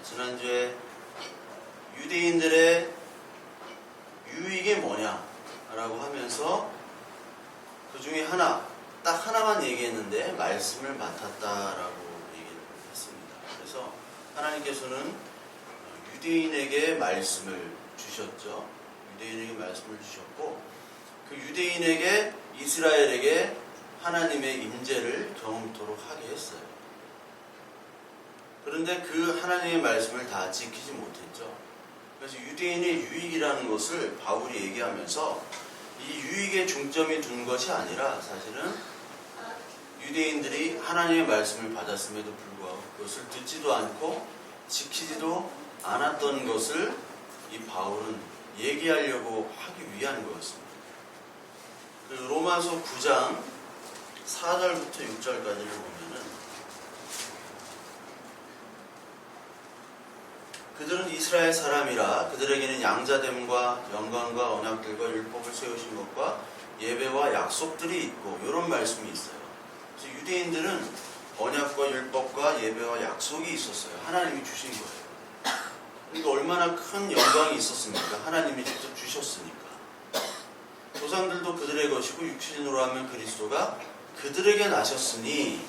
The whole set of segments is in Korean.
지난주에 유대인들의 유익이 뭐냐라고 하면서 그 중에 딱 하나만 얘기했는데 말씀을 맡았다라고 얘기를 했습니다. 그래서 하나님께서는 유대인에게 말씀을 주셨죠. 유대인에게 말씀을 주셨고 그 유대인에게 이스라엘에게 하나님의 임재를 경험토록 하게 했어요. 그런데 그 하나님의 말씀을 다 지키지 못했죠. 그래서 유대인의 유익이라는 것을 바울이 얘기하면서 이 유익에 중점이 둔 것이 아니라 사실은 유대인들이 하나님의 말씀을 받았음에도 불구하고 그것을 듣지도 않고 지키지도 않았던 것을 이 바울은 얘기하려고 하기 위한 거였습니다. 그 로마서 9장 4절부터 6절까지를 보면은 그들은 이스라엘 사람이라 그들에게는 양자됨과 영광과 언약들과 율법을 세우신 것과 예배와 약속들이 있고 이런 말씀이 있어요. 그래서 유대인들은 언약과 율법과 예배와 약속이 있었어요. 하나님이 주신 거예요. 그러니까 얼마나 큰 영광이 있었습니까? 하나님이 직접 주셨으니까. 조상들도 그들의 것이고 육신으로 하면 그리스도가 그들에게 나셨으니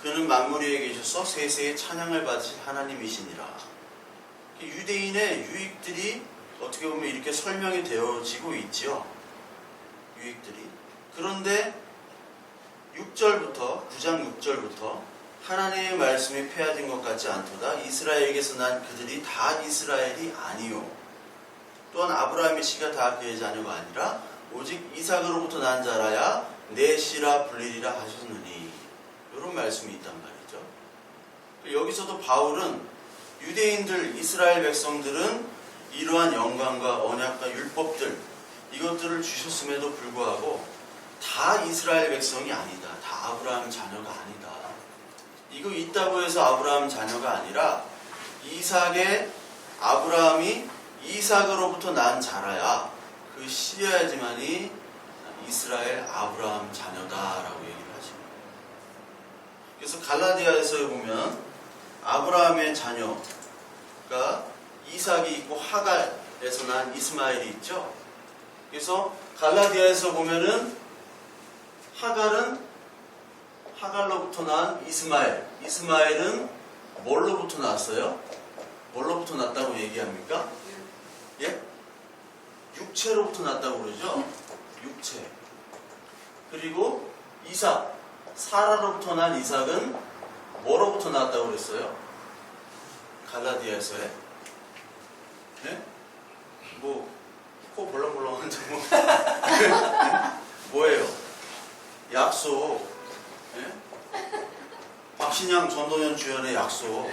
그는 만물 위에 계셔서 세세의 찬양을 받으신 하나님이시니라. 유대인의 유익들이 어떻게 보면 이렇게 설명이 되어지고 있죠. 유익들이. 그런데 6절부터 9장 6절부터 하나님의 말씀이 폐하진 것 같지 않도다. 이스라엘에게서 난 그들이 다 이스라엘이 아니요. 또한 아브라함의 씨가 다 그의 자녀가 아니라 오직 이삭으로부터 난 자라야 내 씨라 불리리라 하셨느니. 이런 말씀이 있단 말이죠. 여기서도 바울은 유대인들, 이스라엘 백성들은 이러한 영광과 언약과 율법들 이것들을 주셨음에도 불구하고 다 이스라엘 백성이 아니다. 다 아브라함 자녀가 아니다. 이거 있다고 해서 아브라함 자녀가 아니라 아브라함이 이삭으로부터 난 자라야 그 씨여야지만이 이스라엘 아브라함 자녀다라고 얘기를 하십니다. 그래서 갈라디아에서 보면 아브라함의 자녀가 이삭이 있고 하갈에서 난 이스마엘이 있죠. 그래서 갈라디아에서 보면은 하갈로부터 난 이스마엘은 뭘로부터 났어요? 뭘로부터 났다고 얘기합니까? 예? 육체로부터 났다고 그러죠? 육체. 그리고 사라로부터 난 이삭은 뭐로부터 났다고 그랬어요? 갈라디아에서요? 네? 코 벌렁벌렁한 점 뭐예요? 약속. 네? 박신양 전도연 주연의 약속.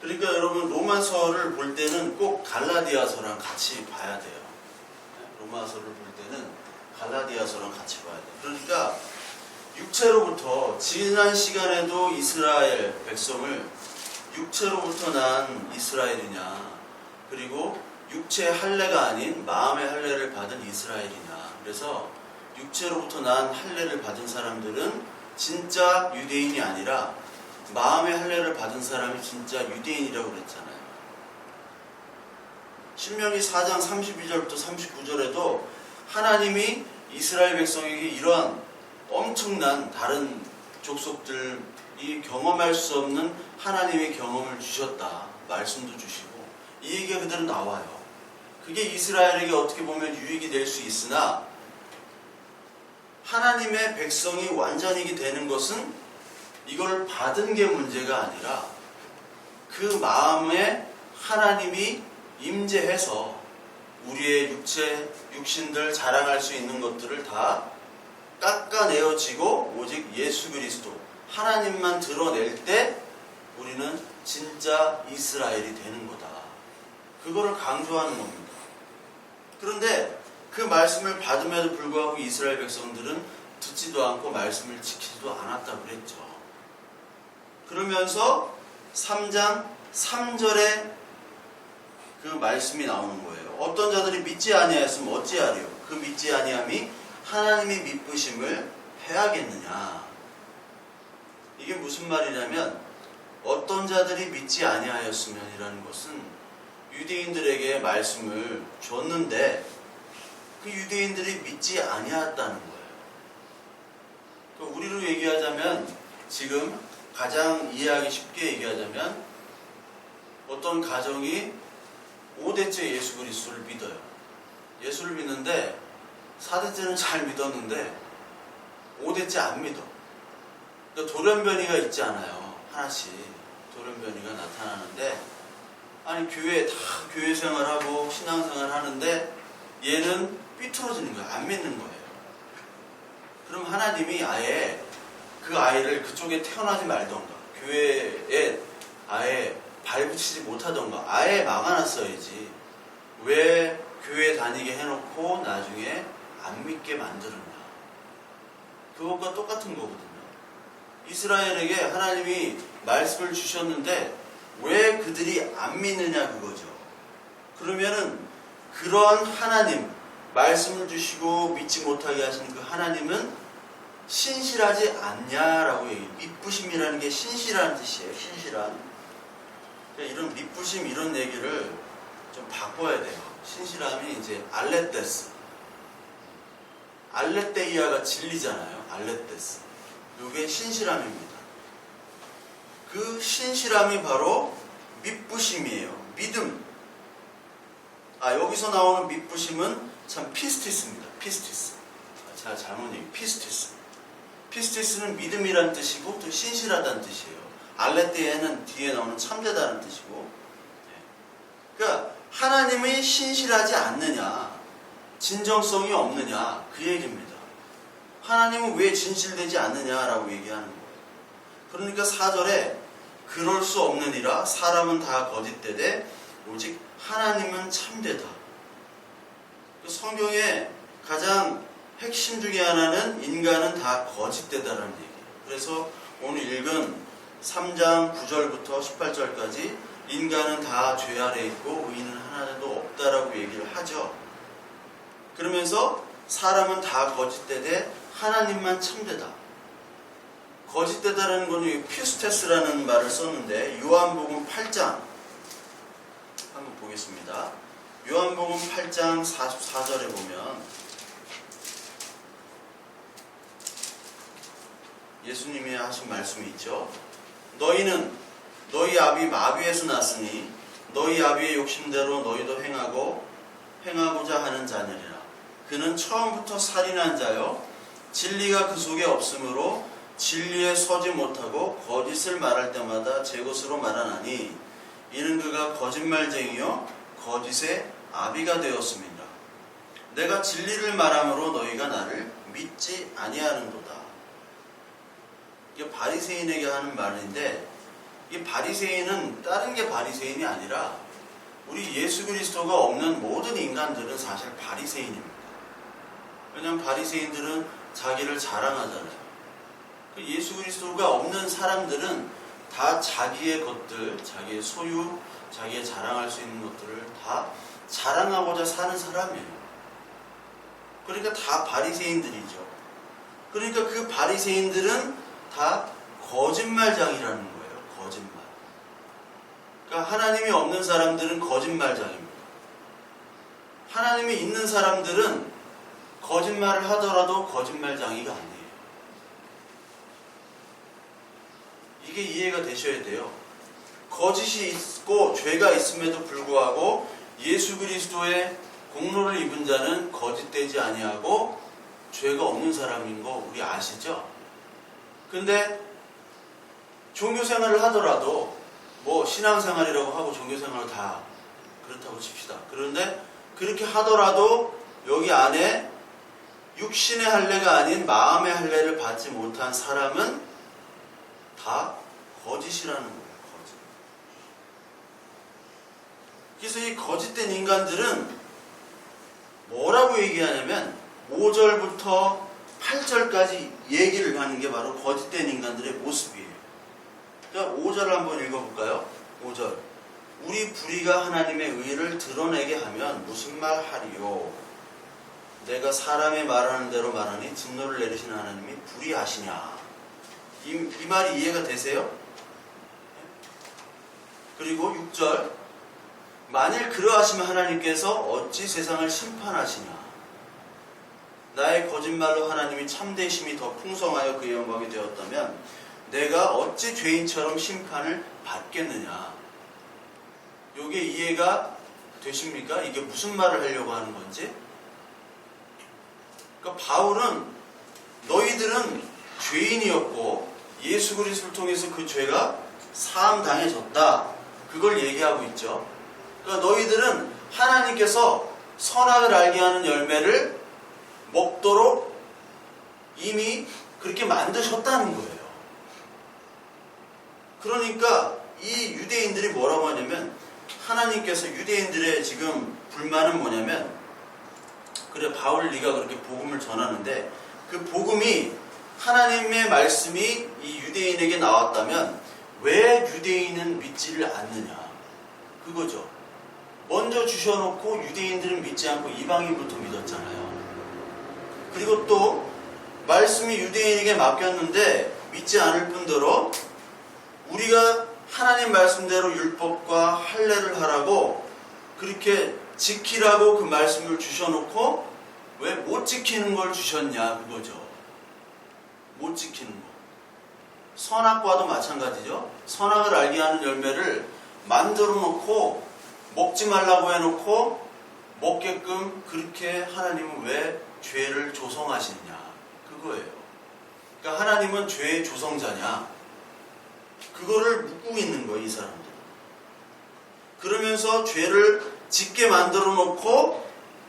그러니까 여러분 로마서를 볼 때는 꼭 갈라디아서랑 같이 봐야 돼요. 로마서를 볼 때는 갈라디아서랑 같이 봐야 돼요. 그러니까 육체로부터 지난 시간에도 이스라엘 백성을 육체로부터 난 이스라엘이냐 그리고 육체의 할례가 아닌 마음의 할례를 받은 이스라엘이냐. 그래서 육체로부터 난 할례를 받은 사람들은 진짜 유대인이 아니라 마음의 할례를 받은 사람이 진짜 유대인이라고 그랬잖아요. 신명기 4장 32절부터 39절에도 하나님이 이스라엘 백성에게 이러한 엄청난 다른 족속들이 경험할 수 없는 하나님의 경험을 주셨다. 말씀도 주시고 이 얘기가 그대로 나와요. 그게 이스라엘에게 어떻게 보면 유익이 될 수 있으나 하나님의 백성이 완전히 되는 것은 이걸 받은 게 문제가 아니라 그 마음에 하나님이 임재해서 우리의 육신들 자랑할 수 있는 것들을 다 깎아내어지고 오직 예수 그리스도 하나님만 드러낼 때 우리는 진짜 이스라엘이 되는 거다. 그거를 강조하는 겁니다. 그런데 그 말씀을 받음에도 불구하고 이스라엘 백성들은 듣지도 않고 말씀을 지키지도 않았다고 그랬죠. 그러면서 3장 3절에 그 말씀이 나오는 거예요. 어떤 자들이 믿지 아니하였으면 어찌하리요? 그 믿지 아니함이 하나님이 미쁘심을 해야겠느냐. 이게 무슨 말이냐면 어떤 자들이 믿지 아니하였으면이라는 것은 유대인들에게 말씀을 줬는데 그 유대인들이 믿지 아니하였다는 거예요. 우리로 얘기하자면 지금 가장 이해하기 쉽게 얘기하자면 어떤 가정이 5대째 예수 그리스도를 믿어요. 예수를 믿는데 4대째는 잘 믿었는데 5대째 안 믿어. 그러니까 돌연변이가 있지 않아요. 하나씩 돌연변이가 나타나는데 아니 교회 생활하고 신앙생활 하는데 얘는 삐뚤어지는 거예요. 안 믿는 거예요. 그럼 하나님이 아예 그 아이를 그쪽에 태어나지 말던가 교회에 아예 발붙이지 못하던가 아예 막아놨어야지 왜 교회 다니게 해놓고 나중에 안 믿게 만드느냐. 그것과 똑같은 거거든요. 이스라엘에게 하나님이 말씀을 주셨는데 왜 그들이 안 믿느냐 그거죠. 그러면은 그런 하나님 말씀을 주시고 믿지 못하게 하신 그 하나님은 신실하지 않냐라고 얘기해요. 믿부심이라는 게 신실한 뜻이에요. 신실한. 이런 믿부심 이런 얘기를 좀 바꿔야 돼요. 신실함이 이제 알레테스. 알레테이아가 진리잖아요. 알레테스. 이게 신실함입니다. 그 신실함이 바로 믿부심이에요. 믿음. 여기서 나오는 믿부심은 참 피스티스입니다. 피스티스. 제가 잘못 얘기해요. 피스티스. 피스티스는 믿음이란 뜻이고 또 신실하다는 뜻이에요. 알레테이아는 뒤에 나오는 참되다는 뜻이고. 그러니까 하나님이 신실하지 않느냐, 진정성이 없느냐 그 얘기입니다. 하나님은 왜 진실되지 않느냐라고 얘기하는 거예요. 그러니까 4절에 그럴 수 없느니라 사람은 다 거짓되되 오직 하나님은 참되다. 성경의 가장 핵심 중에 하나는 인간은 다 거짓되다라는 얘기예요. 그래서 오늘 읽은 3장 9절부터 18절까지 인간은 다 죄 아래 있고 의인은 하나도 없다라고 얘기를 하죠. 그러면서 사람은 다 거짓되되 하나님만 참되다. 거짓되다라는 건 피스테스라는 말을 썼는데 요한복음 8장 한번 보겠습니다. 요한복음 8장 44절에 보면 예수님이 하신 말씀이 있죠. 너희는 너희 아비 마귀에서 났으니 너희 아비의 욕심대로 너희도 행하고자 하는 자녀리라. 그는 처음부터 살인한 자요 진리가 그 속에 없으므로 진리에 서지 못하고 거짓을 말할 때마다 제 것으로 말하나니 이는 그가 거짓말쟁이요 거짓의 아비가 되었습니다. 내가 진리를 말함으로 너희가 나를 믿지 아니하는도다. 이게 바리새인에게 하는 말인데 이 바리새인은 다른 게 바리새인이 아니라 우리 예수 그리스도가 없는 모든 인간들은 사실 바리새인입니다. 왜냐하면 바리새인들은 자기를 자랑하잖아요. 예수 그리스도가 없는 사람들은 다 자기의 것들, 자기의 소유, 자기의 자랑할 수 있는 것들을 다 자랑하고자 사는 사람이에요. 그러니까 다 바리새인들이죠. 그러니까 그 바리새인들은 다 거짓말장이라는 거예요. 거짓말. 그러니까 하나님이 없는 사람들은 거짓말장입니다. 하나님이 있는 사람들은 거짓말을 하더라도 거짓말장이가 아니에요. 이게 이해가 되셔야 돼요. 거짓이 있고 죄가 있음에도 불구하고 예수 그리스도의 공로를 입은 자는 거짓되지 아니하고 죄가 없는 사람인 거 우리 아시죠? 근데 종교생활을 하더라도 뭐 신앙생활이라고 하고 종교생활을 다 그렇다고 칩시다. 그런데 그렇게 하더라도 여기 안에 육신의 할례가 아닌 마음의 할례를 받지 못한 사람은 다 거짓이라는 거예요. 거짓. 그래서 이 거짓된 인간들은 뭐라고 얘기하냐면 5절부터 8절까지 얘기를 하는 게 바로 거짓된 인간들의 모습이에요. 그러니까 5절을 한번 읽어볼까요? 5절. 우리 불의가 하나님의 의를 드러내게 하면 무슨 말 하리요? 내가 사람의 말하는 대로 말하니 진노를 내리시는 하나님이 불의하시냐? 이 말이 이해가 되세요? 그리고 6절 만일 그러하시면 하나님께서 어찌 세상을 심판하시냐. 나의 거짓말로 하나님이 참되심이 더 풍성하여 그의 영광이 되었다면 내가 어찌 죄인처럼 심판을 받겠느냐. 이게 이해가 되십니까? 이게 무슨 말을 하려고 하는 건지? 그러니까 바울은 너희들은 죄인이었고 예수 그리스도를 통해서 그 죄가 사함 당해졌다. 그걸 얘기하고 있죠. 그러니까 너희들은 하나님께서 선악을 알게 하는 열매를 먹도록 이미 그렇게 만드셨다는 거예요. 그러니까 이 유대인들이 뭐라고 하냐면 하나님께서 유대인들의 지금 불만은 뭐냐면 그래 바울 네가 그렇게 복음을 전하는데 그 복음이 하나님의 말씀이 이 유대인에게 나왔다면 왜 유대인은 믿지를 않느냐. 그거죠. 먼저 주셔놓고 유대인들은 믿지 않고 이방인부터 믿었잖아요. 그리고 또 말씀이 유대인에게 맡겼는데 믿지 않을 뿐더러 우리가 하나님 말씀대로 율법과 할례를 하라고 그렇게 지키라고 그 말씀을 주셔놓고 왜 못 지키는 걸 주셨냐 그거죠. 못 지키는 거. 선악과도 마찬가지죠. 선악을 알게 하는 열매를 만들어 놓고 먹지 말라고 해놓고 먹게끔 그렇게 하나님은 왜 죄를 조성하시느냐 그거예요. 그러니까 하나님은 죄의 조성자냐 그거를 묻고 있는 거예요. 이 사람들. 그러면서 죄를 짓게 만들어 놓고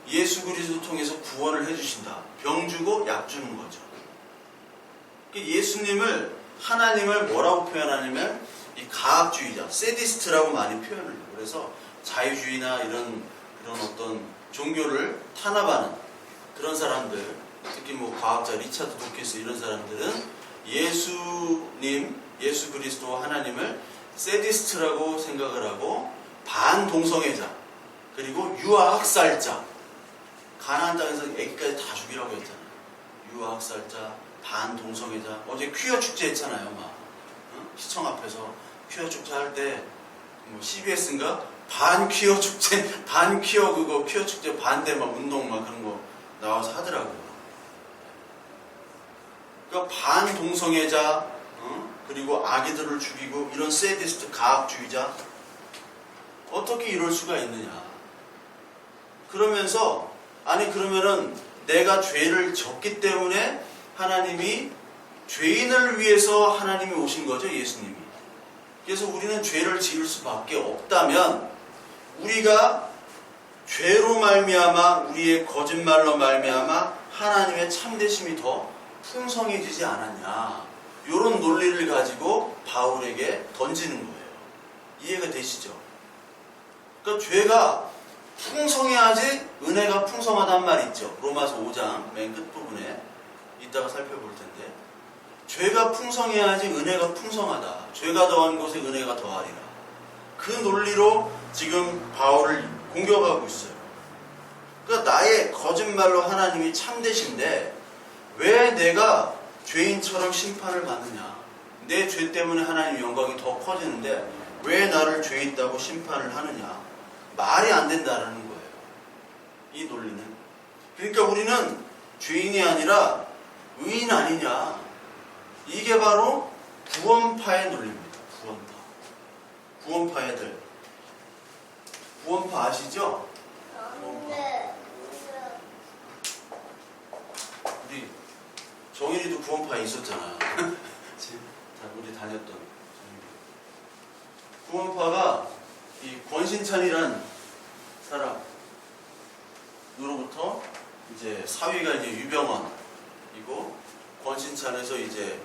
예수 그리스도 통해서 구원을 해주신다. 병 주고 약 주는 거죠. 예수님을 하나님을 뭐라고 표현하냐면 이 가학주의자, 세디스트라고 많이 표현을 해요. 그래서 자유주의나 이런 어떤 종교를 탄압하는 그런 사람들, 특히 뭐 과학자 리차드 도키스 이런 사람들은 예수님, 예수 그리스도 하나님을 세디스트라고 생각을 하고 반동성애자, 그리고 유아학살자, 가나안 땅에서 애기까지 다 죽이라고 했잖아요. 유아학살자, 반동성애자. 어제 퀴어 축제 했잖아요. 막 시청 앞에서 퀴어 축제 할 때 뭐 CBS인가 반퀴어 축제, 반퀴어 그거 퀴어 축제 반대 막 운동 막 그런 거 나와서 하더라고요. 그러니까 반동성애자, 그리고 아기들을 죽이고 이런 세디스트 가학주의자 어떻게 이럴 수가 있느냐. 그러면서 아니 그러면은 내가 죄를 졌기 때문에 하나님이 죄인을 위해서 하나님이 오신 거죠. 예수님이. 그래서 우리는 죄를 지을 수밖에 없다면 우리가 죄로 말미암아 우리의 거짓말로 말미암아 하나님의 참되심이 더 풍성해지지 않았냐. 이런 논리를 가지고 바울에게 던지는 거예요. 이해가 되시죠? 그러니까 죄가 풍성해야지 은혜가 풍성하단 말 있죠. 로마서 5장 맨 끝부분에 이따가 살펴볼 텐데 죄가 풍성해야지 은혜가 풍성하다. 죄가 더한 곳에 은혜가 더하리라. 그 논리로 지금 바울을 공격하고 있어요. 그러니까 나의 거짓말로 하나님이 참되신데 왜 내가 죄인처럼 심판을 받느냐. 내 죄 때문에 하나님 영광이 더 커지는데 왜 나를 죄 있다고 심판을 하느냐. 말이 안 된다는 거예요. 이 논리는. 그러니까 우리는 죄인이 아니라 의인 아니냐. 이게 바로 구원파의 논리입니다. 구원파. 구원파 애들. 구원파 아시죠? 구원파. 우리 정일이도 구원파에 있었잖아. 우리 다녔던 구원파가 이 권신찬이란 사람으로부터 이제 사위가 이제 유병원이고 권신찬에서 이제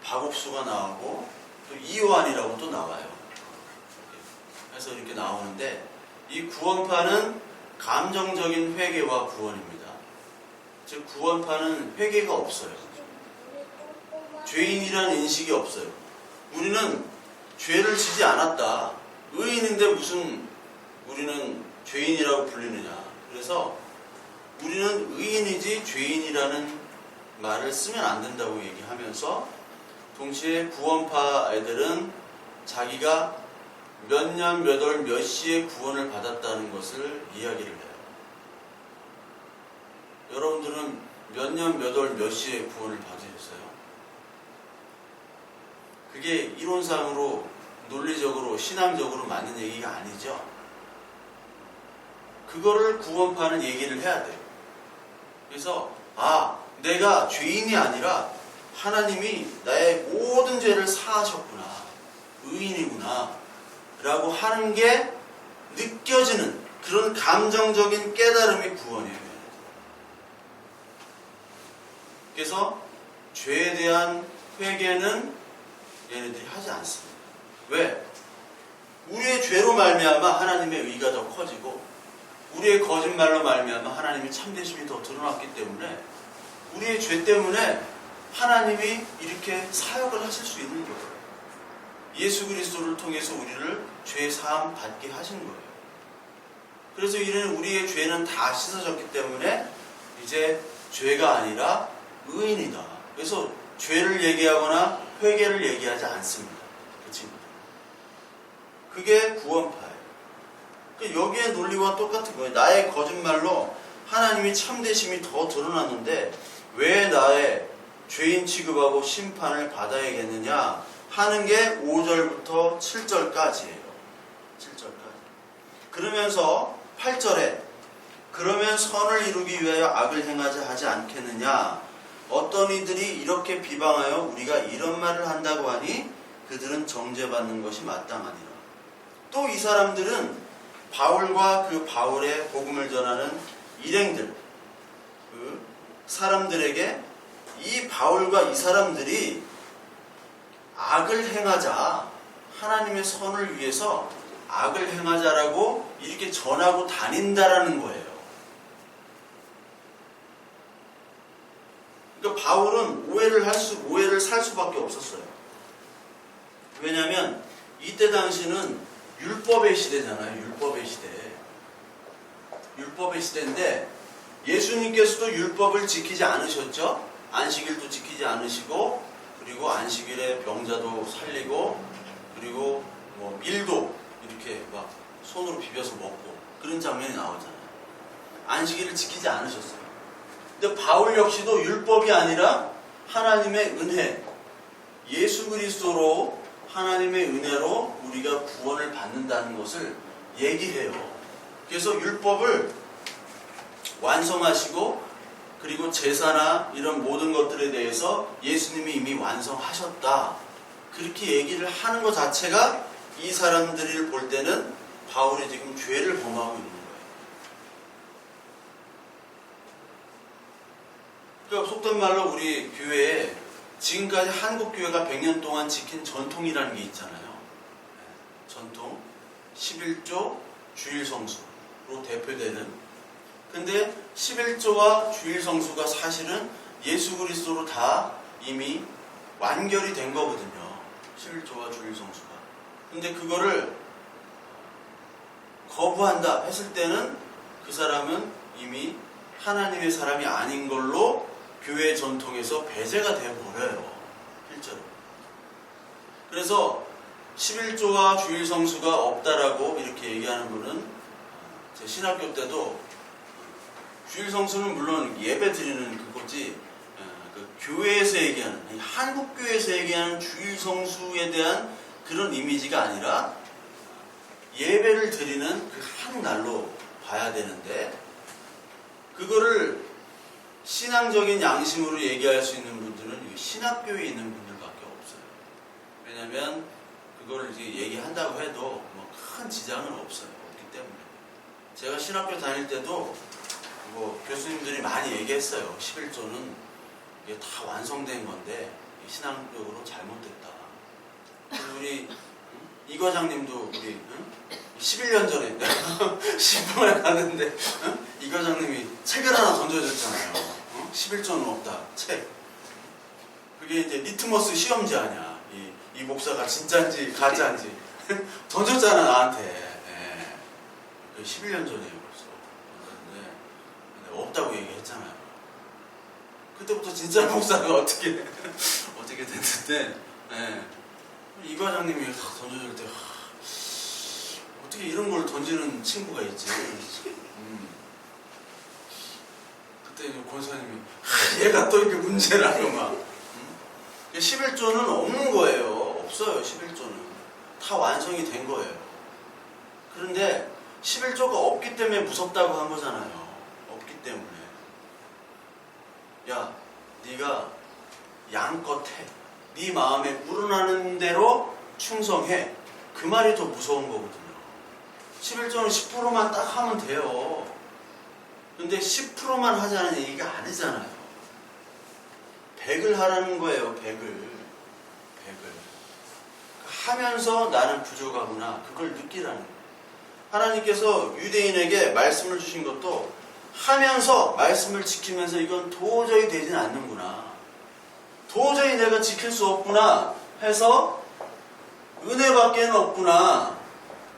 박옥수가 나오고 또 이요한이라고 또 나와요. 해서 이렇게 나오는데 이 구원파는 감정적인 회개와 구원입니다. 즉 구원파는 회개가 없어요. 죄인이라는 인식이 없어요. 우리는 죄를 지지 않았다. 의인인데 무슨 우리는 죄인이라고 불리느냐. 그래서 우리는 의인이지 죄인이라는 말을 쓰면 안 된다고 얘기하면서 동시에 구원파 애들은 자기가 몇 년, 몇 월, 몇 시에 구원을 받았다는 것을 이야기를 해요. 여러분들은 몇 년, 몇 월, 몇 시에 구원을 받으셨어요? 그게 이론상으로, 논리적으로, 신앙적으로 맞는 얘기가 아니죠. 그거를 구원파는 얘기를 해야 돼요. 그래서 내가 죄인이 아니라 하나님이 나의 모든 죄를 사하셨구나, 의인이구나 라고 하는 게 느껴지는 그런 감정적인 깨달음이 구원이에요. 그래서 죄에 대한 회개는 얘네들이 하지 않습니다. 왜? 우리의 죄로 말미암아 하나님의 의가 더 커지고, 우리의 거짓말로 말미암아 하나님의 참되심이 더 드러났기 때문에, 우리의 죄 때문에 하나님이 이렇게 사역을 하실 수 있는 거예요. 예수 그리스도를 통해서 우리를 죄 사함 받게 하신 거예요. 그래서 이는 우리의 죄는 다 씻어졌기 때문에 이제 죄가 아니라 의인이다. 그래서 죄를 얘기하거나 회개를 얘기하지 않습니다. 그 친구들. 그게 구원파예요. 여기에 논리와 똑같은 거예요. 나의 거짓말로 하나님이 참되심이 더 드러났는데 왜 나의 죄인 취급하고 심판을 받아야겠느냐 하는 게 5절부터 7절까지예요. 7절까지. 그러면서 8절에 그러면 선을 이루기 위하여 악을 행하자 하지 않겠느냐. 어떤 이들이 이렇게 비방하여 우리가 이런 말을 한다고 하니 그들은 정죄받는 것이 마땅하니라. 또 이 사람들은 바울과 그 바울의 복음을 전하는 일행들, 그 사람들에게 이 바울과 이 사람들이 악을 행하자, 하나님의 선을 위해서 악을 행하자라고 이렇게 전하고 다닌다라는 거예요. 그러니까 바울은 오해를 살 수밖에 없었어요. 왜냐하면 이때 당시는 율법의 시대잖아요. 율법의 시대인데 예수님께서도 율법을 지키지 않으셨죠. 안식일도 지키지 않으시고, 그리고 안식일에 병자도 살리고, 그리고 밀도 이렇게 막 손으로 비벼서 먹고 그런 장면이 나오잖아요. 안식일을 지키지 않으셨어요. 근데 바울 역시도 율법이 아니라 하나님의 은혜, 예수 그리스도로 하나님의 은혜로 우리가 구원을 받는다는 것을 얘기해요. 그래서 율법을 완성하시고, 그리고 제사나 이런 모든 것들에 대해서 예수님이 이미 완성하셨다, 그렇게 얘기를 하는 것 자체가 이 사람들을 볼 때는 바울이 지금 죄를 범하고 있는 거예요. 그러니까 속된 말로 우리 교회에 지금까지 한국교회가 100년 동안 지킨 전통이라는 게 있잖아요. 전통 11조 주일성수로 대표되는. 근데 11조와 주일성수가 사실은 예수 그리스도로 다 이미 완결이 된 거거든요. 11조와 주일성수가. 근데 그거를 거부한다 했을 때는 그 사람은 이미 하나님의 사람이 아닌 걸로 교회 전통에서 배제가 되어버려요. 실제로. 그래서 11조와 주일성수가 없다라고 이렇게 얘기하는 분은, 제 신학교 때도 주일성수는 물론 예배 드리는 그거지, 그 교회에서 얘기하는, 한국교회에서 얘기하는 주일성수에 대한 그런 이미지가 아니라 예배를 드리는 그 한 날로 봐야 되는데, 그거를 신앙적인 양심으로 얘기할 수 있는 분들은 신학교에 있는 분들밖에 없어요. 왜냐하면 그걸 이제 얘기한다고 해도 큰 지장은 없어요. 없기 때문에. 제가 신학교 다닐 때도 교수님들이 많이 얘기했어요. 11조는 이게 다 완성된 건데 신앙적으로 잘못됐다. 우리 이 과장님도 우리 11년 전에 신방에 갔는데 이 과장님이 책을 하나 던져줬잖아요. 11조는 없다. 책. 그게 이제 리트머스 시험지 아니야. 이 목사가 진짜인지 가짜인지 던졌잖아 나한테. 11년 전이에요 벌써. 근데 없다고 얘기했잖아요. 그때부터 진짜 목사가 어떻게 됐는데, 이 과장님이 던져줄 때 어떻게 이런 걸 던지는 친구가 있지? 그때 권사님이 얘가 또 이렇게 문제라고 막. 11조는 없는 거예요. 없어요. 11조는 다 완성이 된 거예요. 그런데 11조가 없기 때문에 무섭다고 한 거잖아요. 없기 때문에. 야, 네가 양껏 해. 네 마음에 우러나는 대로 충성해. 그 말이 더 무서운 거거든요. 11조는 10%만 딱 하면 돼요. 근데 10%만 하자는 얘기가 아니잖아요. 100을 하라는 거예요. 100을. 하면서 나는 부족하구나. 그걸 느끼라는 거예요. 하나님께서 유대인에게 말씀을 주신 것도 하면서 말씀을 지키면서 이건 도저히 되진 않는구나. 도저히 내가 지킬 수 없구나 해서 은혜밖에는 없구나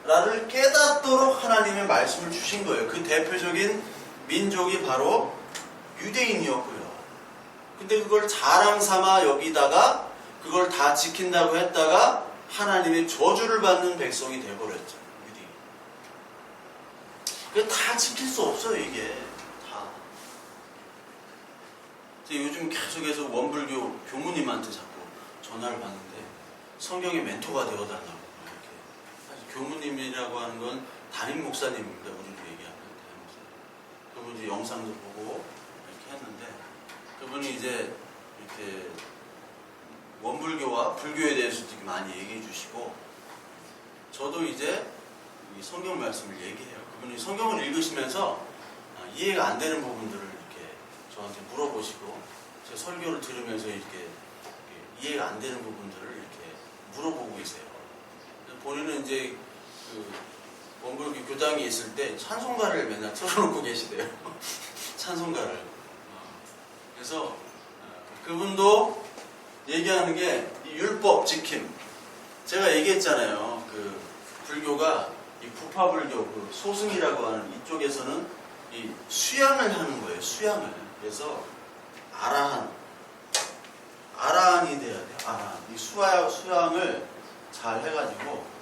라를 깨닫도록 하나님의 말씀을 주신 거예요. 그 대표적인 민족이 바로 유대인이었고요. 근데 그걸 자랑 삼아 여기다가 그걸 다 지킨다고 했다가 하나님의 저주를 받는 백성이 되어버렸죠. 유대인. 그게 다 지킬 수 없어요. 이게 다. 요즘 계속해서 원불교 교무님한테 자꾸 전화를 받는데 성경의 멘토가 되어달라고 이렇게. 사실 교무님이라고 하는 건 담임 목사님입니다. 우리도 얘기하는 담임 목사님. 그분 이제 영상도 보고 이렇게 했는데 그분이 이제 이렇게 원불교와 불교에 대해서 되게 많이 얘기해 주시고 저도 이제 이 성경 말씀을 얘기해요. 그분이 성경을 읽으시면서 이해가 안 되는 부분들을 이렇게 저한테 물어보시고 제 설교를 들으면서 이렇게 이해가 안 되는 부분들을 이렇게 물어보고 계세요. 본인은 이제 그 원불교 교당에 있을 때 찬송가를 맨날 틀어놓고 계시대요. 찬송가를. 그래서 그분도 얘기하는 게 율법 지킴. 제가 얘기했잖아요. 그 불교가 이 부파불교, 그 소승이라고 하는 이쪽에서는 이 수양을 하는 거예요. 수양을. 그래서 아라한이 돼야 돼요. 아라한. 이 수양을 잘 해가지고.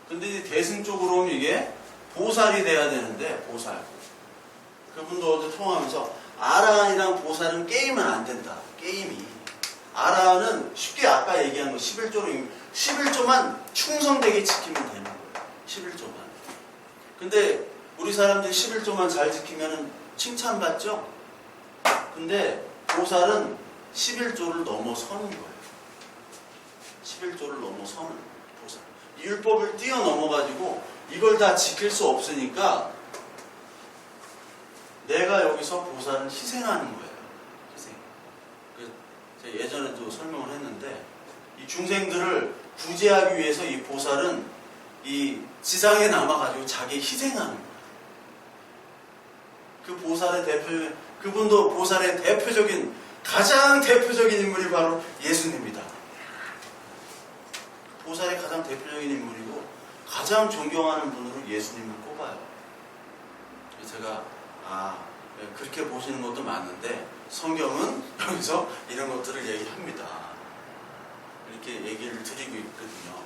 근데 이제 대승 쪽으로 오면 이게 보살이 돼야 되는데 보살. 그분도 어제 통화하면서 아라한이랑 보살은 게임은 안 된다. 게임이. 아라한은 쉽게 아까 얘기한 거 11조만 충성되게 지키면 되는 거예요. 11조만. 근데 우리 사람들이 11조만 잘 지키면 칭찬받죠? 근데 보살은 11조를 넘어서는 거예요. 11조를 넘어서는 보살. 율법을 뛰어넘어가지고 이걸 다 지킬 수 없으니까 내가 여기서 보살은 희생하는 거예요. 희생. 제가 예전에도 설명을 했는데 이 중생들을 구제하기 위해서 이 보살은 이 지상에 남아가지고 자기 희생하는 거예요. 그 보살의 그분도 보살의 가장 대표적인 인물이 바로 예수님입니다. 보살의 가장 대표적인 인물이고 가장 존경하는 분으로 예수님을 꼽아요. 제가 그렇게 보시는 것도 맞는데 성경은 여기서 이런 것들을 얘기합니다. 이렇게 얘기를 드리고 있거든요.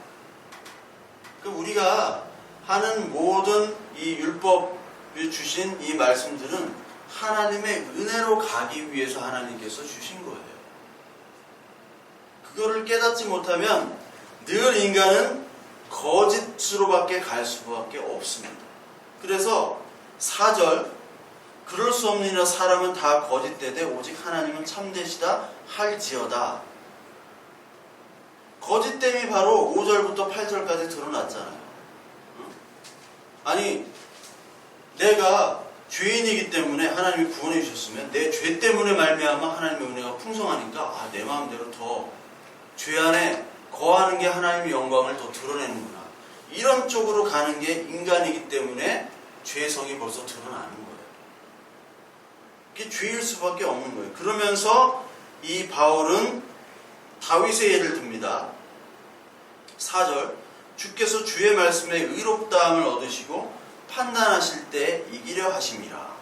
우리가 하는 모든 이 율법이 주신 이 말씀들은 하나님의 은혜로 가기 위해서 하나님께서 주신 거예요. 그거를 깨닫지 못하면 늘 인간은 거짓으로밖에 갈 수밖에 없습니다. 그래서 4절 그럴 수 없느니라 사람은 다 거짓되되 오직 하나님은 참되시다 할지어다. 거짓됨이 바로 5절부터 8절까지 드러났잖아요. 아니 내가 죄인이기 때문에 하나님이 구원해 주셨으면 내 죄 때문에 말미암아 하나님의 은혜가 풍성하니까 내 마음대로 더 죄 안에 거하는 게 하나님의 영광을 더 드러내는구나. 이런 쪽으로 가는 게 인간이기 때문에 죄성이 벌써 드러나는 거예요. 이게 죄일 수밖에 없는 거예요. 그러면서 이 바울은 다윗의 예를 듭니다. 4절 주께서 주의 말씀에 의롭다함을 얻으시고 판단하실 때 이기려 하심이라.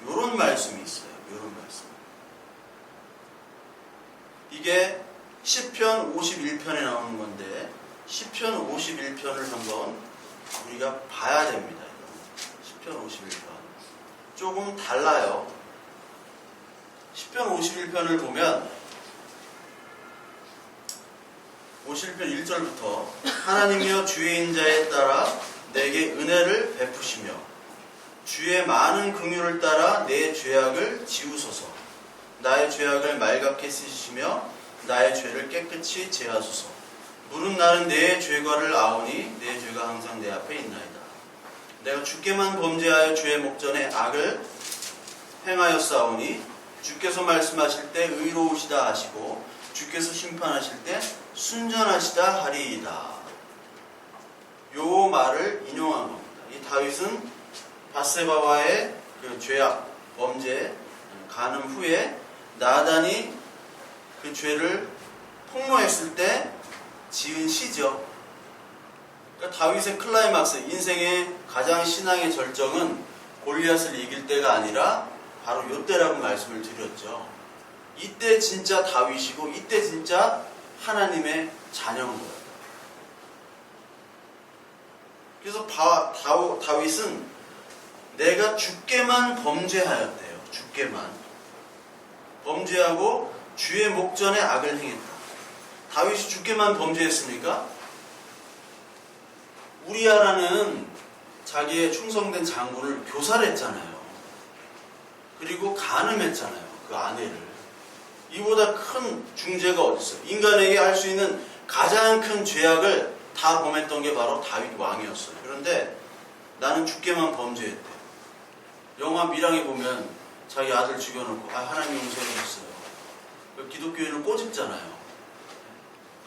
이런 말씀이 있어요. 이런 말씀. 이게 시편 51편에 나오는 건데 시편 51편을 한번 우리가 봐야 됩니다. 10편 51편. 조금 달라요. 10편 51편을 보면 51편 1절부터 하나님이여 주의 인자에 따라 내게 은혜를 베푸시며 주의 많은 긍휼을 따라 내 죄악을 지우소서. 나의 죄악을 말갛게 씻으시며 나의 죄를 깨끗이 제하소서. 물은 나는 내 죄과를 아오니 내 죄가 항상 내 앞에 있나이다. 내가 주께만 범죄하여 주의 목전에 악을 행하였사오니 주께서 말씀하실 때 의로우시다 하시고 주께서 심판하실 때 순전하시다 하리이다. 요 말을 인용한 겁니다. 이 다윗은 밧세바와의 그 죄악, 범죄, 간음 후에 나단이 그 죄를 폭로했을 때 지은 시죠. 그러니까 다윗의 클라이막스, 인생의 가장 신앙의 절정은 골리앗을 이길 때가 아니라 바로 이때라고 말씀을 드렸죠. 이때 진짜 다윗이고 이때 진짜 하나님의 자녀인 거예요. 그래서 다윗은 내가 주께만 범죄하였대요. 주께만 범죄하고 주의 목전에 악을 행했다. 다윗이 주께만 범죄했습니까? 우리아라는 자기의 충성된 장군을 교살했잖아요. 그리고 간음했잖아요. 그 아내를. 이보다 큰 중죄가 어디 있어요? 인간에게 할 수 있는 가장 큰 죄악을 다 범했던 게 바로 다윗 왕이었어요. 그런데 나는 주께만 범죄했대. 영화 밀항에 보면 자기 아들 죽여놓고 하나님 용서해 주셨어요. 기독교인을 꼬집잖아요.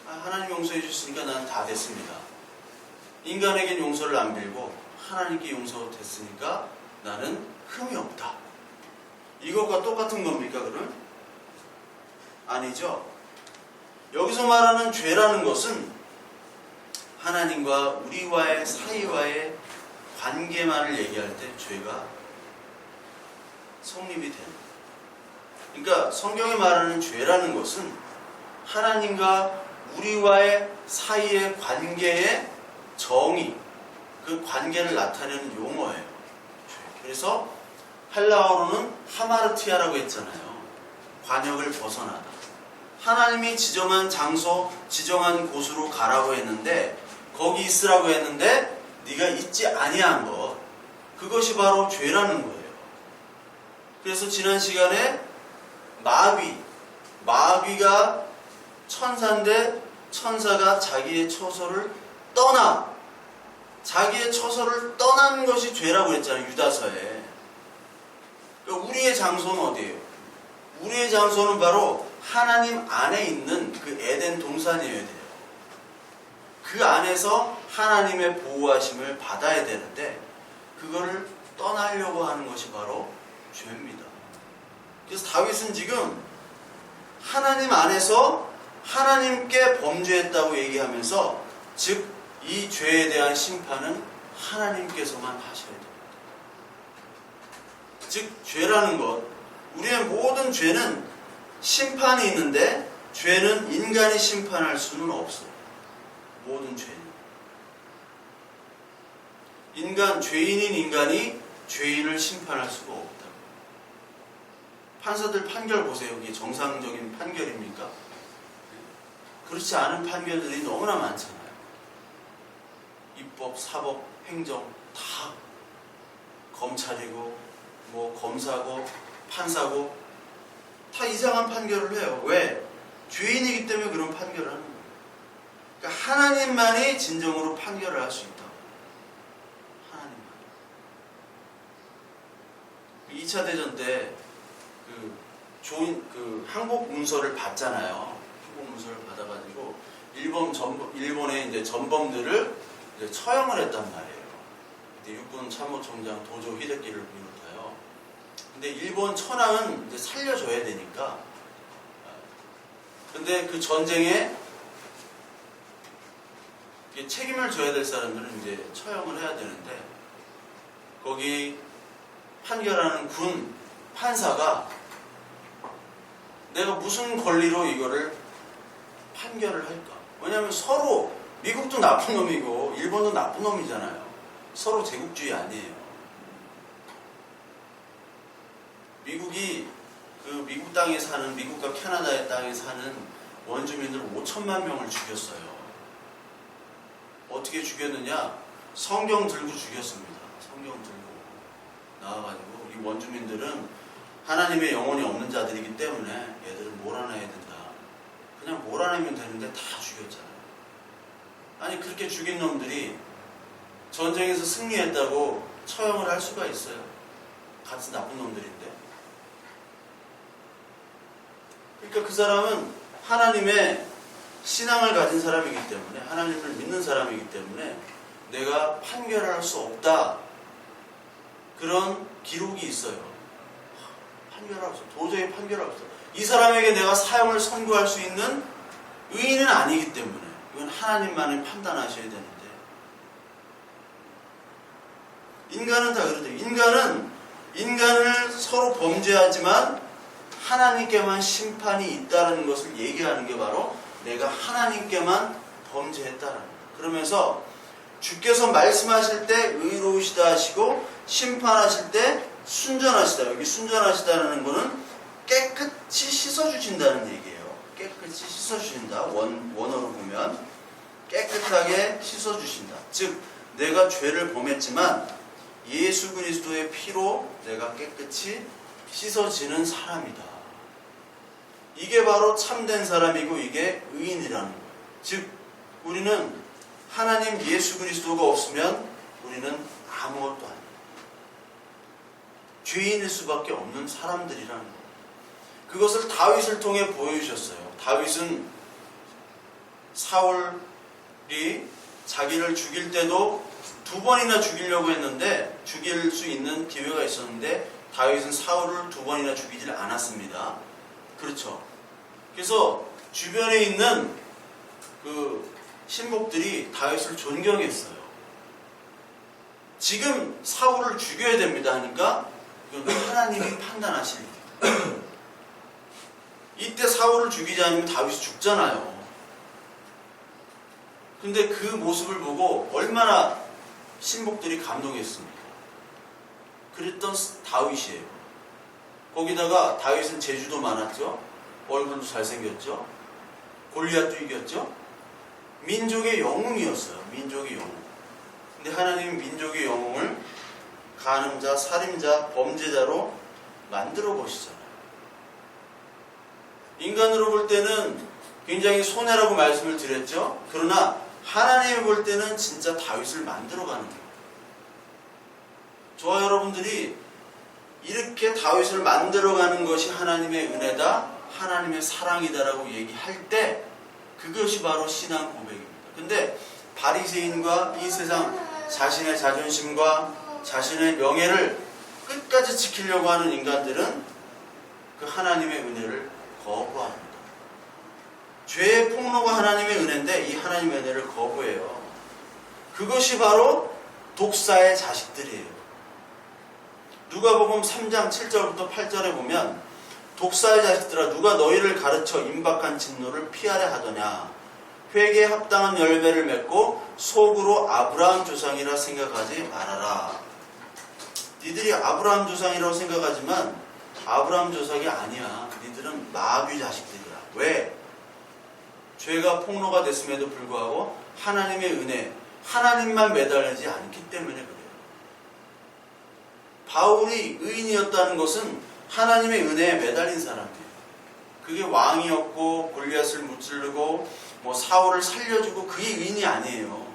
하나님 용서해 주셨으니까 나는 다 됐습니다. 인간에겐 용서를 안 빌고 하나님께 용서됐으니까 나는 흠이 없다. 이것과 똑같은 겁니까 그럼? 아니죠. 여기서 말하는 죄라는 것은 하나님과 우리와의 사이와의 관계만을 얘기할 때 죄가 성립이 되는 거예요. 그러니까 성경이 말하는 죄라는 것은 하나님과 우리와의 사이의 관계의 정의, 그 관계를 나타내는 용어예요. 그래서 헬라어로는 하마르티아라고 했잖아요. 관역을 벗어나다. 하나님이 지정한 장소, 지정한 곳으로 가라고 했는데 거기 있으라고 했는데 네가 있지 아니한 것, 그것이 바로 죄라는 거예요. 그래서 지난 시간에 마귀가 천사인데 천사가 자기의 처소를 자기의 처소를 떠난 것이 죄라고 했잖아요. 유다서에. 그러니까 우리의 장소는 어디예요? 우리의 장소는 바로 하나님 안에 있는 그 에덴 동산이어야 돼요. 그 안에서 하나님의 보호하심을 받아야 되는데 그거를 떠나려고 하는 것이 바로 죄입니다. 그래서 다윗은 지금 하나님 안에서 하나님께 범죄했다고 얘기하면서 즉 이 죄에 대한 심판은 하나님께서만 하셔야 됩니다. 즉 죄라는 것, 우리의 모든 죄는 심판이 있는데 죄는 인간이 심판할 수는 없어요. 모든 죄는 죄인인 인간이 죄인을 심판할 수가 없다. 판사들 판결 보세요. 이게 정상적인 판결입니까? 그렇지 않은 판결들이 너무나 많잖아요. 입법, 사법, 행정 다 검찰이고 검사고 판사고 다 이상한 판결을 해요. 왜? 죄인이기 때문에 그런 판결을 하는 거예요. 그러니까 하나님만이 진정으로 판결을 할 수 있다. 하나님만. 2차 대전 때 항복 문서를 받잖아요. 항복 문서를 받아가지고 일본의 이제 전범들을 이제 처형을 했단 말이에요. 그때 육군 참모총장 도조 히데키를 비롯하여. 근데 일본 천황은 이제 살려줘야 되니까. 근데 그 전쟁에 책임을 져야 될 사람들은 이제 처형을 해야 되는데 거기 판결하는 군 판사가 내가 무슨 권리로 이거를 판결을 할까? 왜냐하면 서로 미국도 나쁜 놈이고 일본도 나쁜 놈이잖아요. 서로 제국주의 아니에요. 미국이 미국 땅에 사는, 미국과 캐나다의 땅에 사는 원주민들 5천만 명을 죽였어요. 어떻게 죽였느냐? 성경 들고 죽였습니다. 성경 들고 나와가지고 이 원주민들은 하나님의 영혼이 없는 자들이기 때문에 얘들은 몰아내야 된다. 그냥 몰아내면 되는데 다 죽였잖아요. 아니 그렇게 죽인 놈들이 전쟁에서 승리했다고 처형을 할 수가 있어요? 같은 나쁜 놈들인데. 그러니까 그 사람은 하나님의 신앙을 가진 사람이기 때문에, 하나님을 믿는 사람이기 때문에 내가 판결할 수 없다. 그런 기록이 있어요. 판결할 수 없어. 도저히 판결할 수 없어. 이 사람에게 내가 사형을 선고할 수 있는 의인은 아니기 때문에 이건 하나님만이 판단하셔야 되는데, 인간은 다 그러죠. 인간을 서로 범죄하지만 하나님께만 심판이 있다는 것을 얘기하는 게 바로 내가 하나님께만 범죄했다는 거예요. 그러면서 주께서 말씀하실 때 의로우시다 하시고 심판하실 때 순전하시다. 여기 순전하시다는 것은 깨끗이 씻어주신다는 얘기예요. 깨끗이 씻어주신다. 원어로 보면 깨끗하게 씻어주신다. 즉 내가 죄를 범했지만 예수 그리스도의 피로 내가 깨끗이 씻어지는 사람이다. 이게 바로 참된 사람이고 이게 의인이라는 거예요. 즉 우리는 하나님 예수 그리스도가 없으면 우리는 아무것도 아니에요. 죄인일 수밖에 없는 사람들이라는 거예요. 그것을 다윗을 통해 보여주셨어요. 다윗은 사울이 자기를 죽일 때도 2번이나 죽이려고 했는데, 죽일 수 있는 기회가 있었는데 다윗은 사울을 2번이나 죽이질 않았습니다. 그렇죠. 그래서 주변에 있는 그 신복들이 다윗을 존경했어요. 지금 사울을 죽여야 됩니다 하니까 이건 하나님이 판단하실 일이다. 이때 사울을 죽이지 않으면 다윗이 죽잖아요. 근데 그 모습을 보고 얼마나 신복들이 감동했습니까? 그랬던 다윗이에요. 거기다가 다윗은 재주도 많았죠. 얼굴도 잘생겼죠. 골리앗도 이겼죠. 민족의 영웅이었어요. 민족의 영웅. 근데 하나님은 민족의 영웅을 간음자, 살인자, 범죄자로 만들어 보시잖아요. 인간으로 볼 때는 굉장히 손해라고 말씀을 드렸죠. 그러나 하나님이 볼 때는 진짜 다윗을 만들어가는 거예요. 저와 여러분들이 이렇게 다윗을 만들어가는 것이 하나님의 은혜다, 하나님의 사랑이다라고 얘기할 때 그것이 바로 신앙 고백입니다. 근데 바리새인과 이 세상 자신의 자존심과 자신의 명예를 끝까지 지키려고 하는 인간들은 그 하나님의 은혜를 거부합니다. 죄의 폭로가 하나님의 은혜인데 이 하나님의 은혜를 거부해요. 그것이 바로 독사의 자식들이에요. 누가복음 3장 7절부터 8절에 보면 독사의 자식들아 누가 너희를 가르쳐 임박한 진노를 피하려 하더냐. 회개에 합당한 열매를 맺고 속으로 아브라함 조상이라 생각하지 말아라. 니들이 아브라함 조상이라고 생각하지만 아브라함 조상이 아니야. 니들은 마귀 자식들이야. 왜? 죄가 폭로가 됐음에도 불구하고 하나님의 은혜, 하나님만 매달리지 않기 때문에 그래요. 바울이 의인이었다는 것은 하나님의 은혜에 매달린 사람이에요. 그게 왕이었고 골리앗을 무찌르고 사울을 살려주고 그게 의인이 아니에요.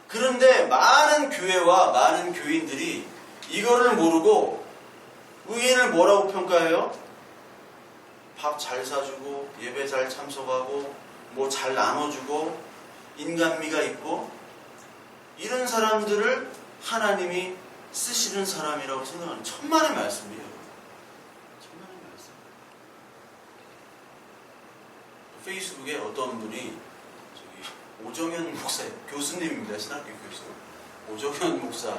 그런데 많은 교회와 많은 교인들이 이거를 모르고 의인을 뭐라고 평가해요? 밥 잘 사주고 예배 잘 참석하고 잘 나눠주고 인간미가 있고 이런 사람들을 하나님이 쓰시는 사람이라고 생각하는 천만의 말씀이에요. 천만의 말씀. 페이스북에 어떤 분이 오정현 목사, 교수님입니다. 신학교 교수. 오정현 목사에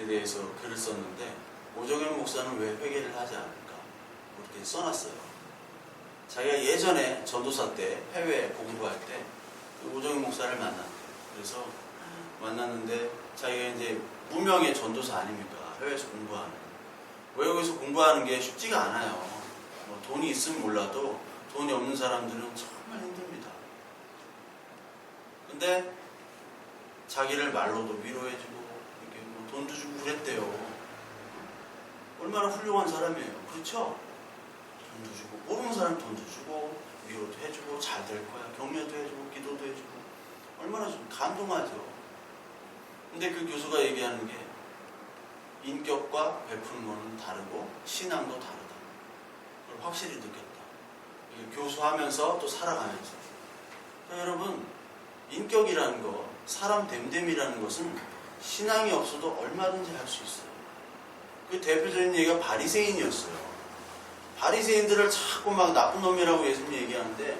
대해서 글을 썼는데 오정현 목사는 왜 회개를 하지 않을까? 이렇게 써놨어요. 자기가 예전에 전도사 때 해외 공부할 때 그 오정현 목사를 만났대요. 그래서 만났는데 자기가 이제 무명의 전도사 아닙니까? 해외에서 공부하는. 외국에서 공부하는 게 쉽지가 않아요. 뭐 돈이 있으면 몰라도 돈이 없는 사람들은 정말 힘듭니다. 근데 자기를 말로도 위로해주고 이렇게 뭐 돈도 주고 그랬대요. 얼마나 훌륭한 사람이에요. 그렇죠? 돈도 주고 모르는 사람 돈도 주고 위로도 해주고 잘 될 거야. 격려도 해주고 기도도 해주고 얼마나 좀 감동하죠. 근데 그 교수가 얘기하는 게 인격과 베푸는 거는 다르고 신앙도 다르다. 그걸 확실히 느꼈다. 교수하면서 또 살아가면서. 그러니까 여러분 인격이라는 거, 사람 됨됨이라는 것은 신앙이 없어도 얼마든지 할 수 있어요. 그 대표적인 얘기가 바리새인이었어요. 바리새인들을 자꾸 막 나쁜 놈이라고 예수님이 얘기하는데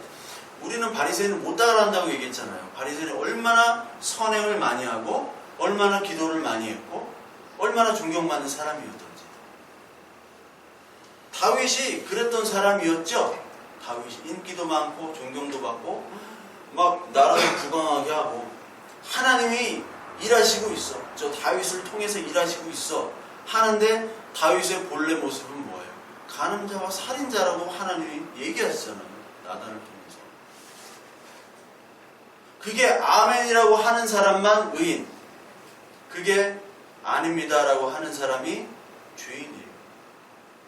우리는 바리새인을 못 따라한다고 얘기했잖아요. 바리새인이 얼마나 선행을 많이 하고 얼마나 기도를 많이 했고 얼마나 존경받는 사람이었던지. 다윗이 그랬던 사람이었죠. 다윗이 인기도 많고 존경도 받고 막 나라도 부강하게 하고 하나님이 일하시고 있어. 저 다윗을 통해서 일하시고 있어. 하는데 다윗의 본래 모습은 뭐예요? 간음자와 살인자라고 하나님이 얘기하시잖아요. 나단을 통해서. 그게 아멘이라고 하는 사람만 의인. 그게 아닙니다라고 하는 사람이 죄인이에요.